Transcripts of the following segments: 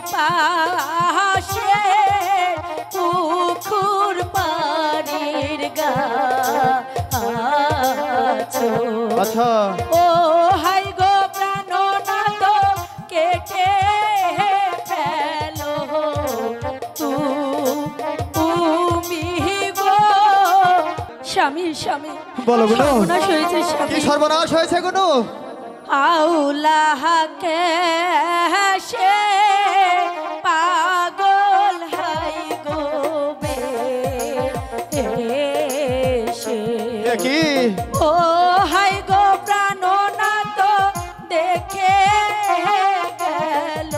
পাশে পুকুর পাড়ির গাছ আচ্ছা ও হাই গো প্রাণনাথ কেটে ফেলো তুমি গো স্বামী স্বামী বলো গুনু সর্বনাশ হয়েছে কি স্বামী সর্বনাশ হয়েছে গুনু আউলাহাকে সে পাগল হাই গোবে কি ও হাই গো প্রাণনাথ দেখে গেল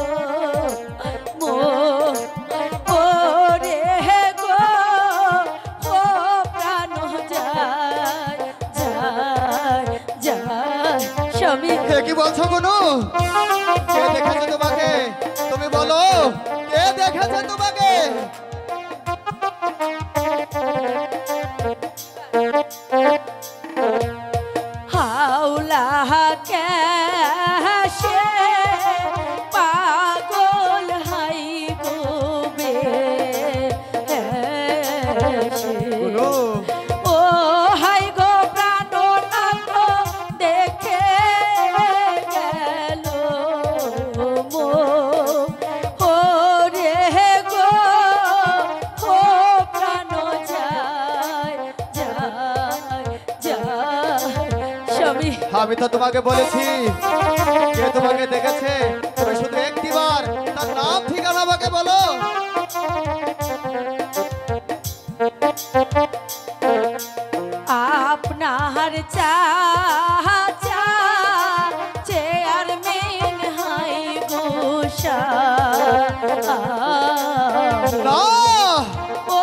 মোরে গো ও প্রাণ যায় যায় যায় স্বামী কি বলছো গুনু কে দেখেছে তোমাকে তুমি বলো কে দেখেছে তোমাকে হাওলাহাকে সে পাগল হাই গোবে গুনু ও হাই গো প্রাণনাথ দেখে গেল মোরে গো ও প্রাণ যায় যায় যায় স্বামী আমি তো তোমাকে বলেছি কে তোমাকে দেখেছে তুমি শুধু একটিবার তার নাম ঠিকানা আমাকে বলো আপনার চাচা চেয়ারম্যান হাই গোসা না ও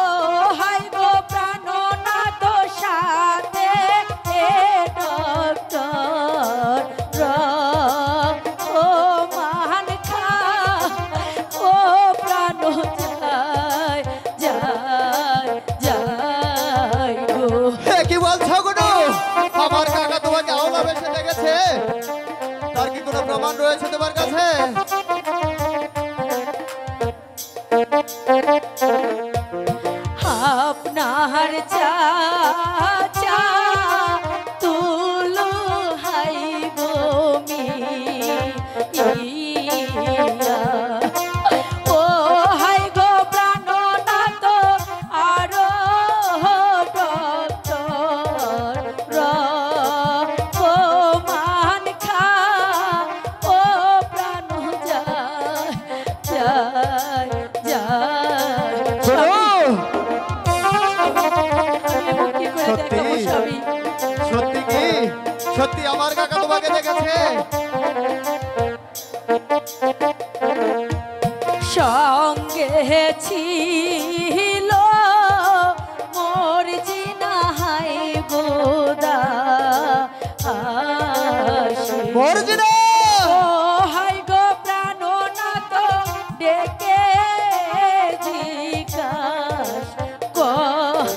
হাই গো প্রাণনাথ সাথে ডক্টর ও মান খা ও প্রাণ যায় যায় যায় গো কি বলছো গুনু আমার কাকা তোমাকে আওলা বেশে দেখেছে তার কি কোনো প্রমাণ রয়েছে তোমার কাছে আপনার চাচা তুলো হাই গোমি ও হাই গো প্রাণনাথ আরো ডক্টর ও মান খা ও প্রাণ যায় যায় যায় কি করে দেখাবো স্বামী সত্যি কি সত্যি আমার কাকা তোমাকে দেখেছে সঙ্গে ছিল মোর জিনা হাই গোদা মর্জিনা ও হাই গো প্রাণনাথ ডেকে জিজ্ঞাস কর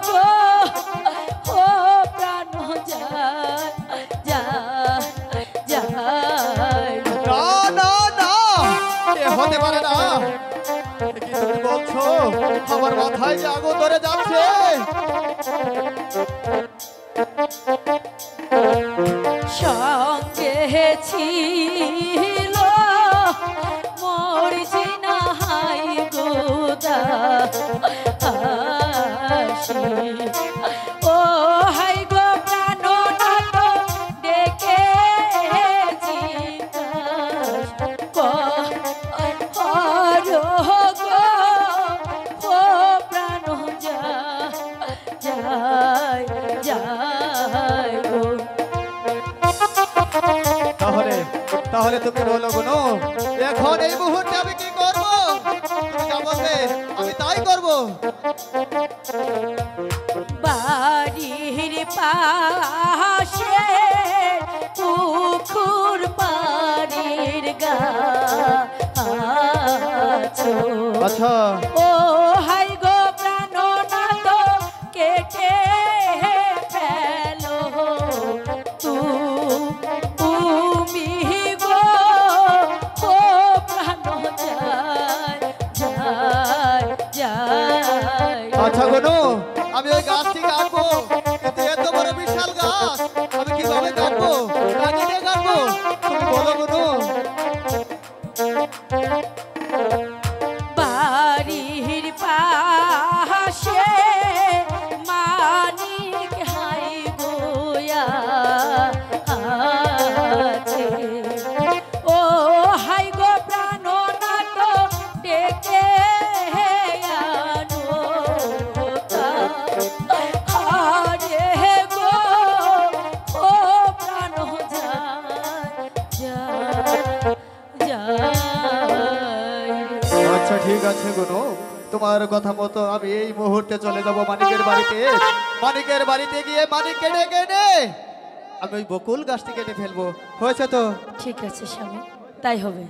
গো ও প্রাণ যায় যায় যায় না না না এ হতে পারে না এ কি তুমি বলছো আমার মাথায় যে আগুন ধরে যাচ্ছে সঙ্গে ছিল মোর জিনা হাই গোদা ও হাই গো প্রাণনাথ ডেকে জিজ্ঞাস কর গো ও প্রাণ যায় যায় যায় গো তাহলে তাহলে তুমি বলো গুনু এখন এই মুহূর্তে আমি কি করব তুমি যা বলবে আমি তাই করব বাড়ির পাশে পুকুর পাড়ির গাছ আচ্ছা ও হাই গো প্রাণনাথ কেটে ফেলো তুমি গো ও আচ্ছা ঠিক আছে গুনো, তোমার কথা মতো আমি এই মুহূর্তে চলে যাব মানিকের বাড়িতে। মানিকের বাড়িতে গিয়ে মানিককে ডেকে এনে আমি ওই বকুল গাছটি কেটে ফেলবো। হয়েছে তো? ঠিক আছে স্বামী, তাই হবে।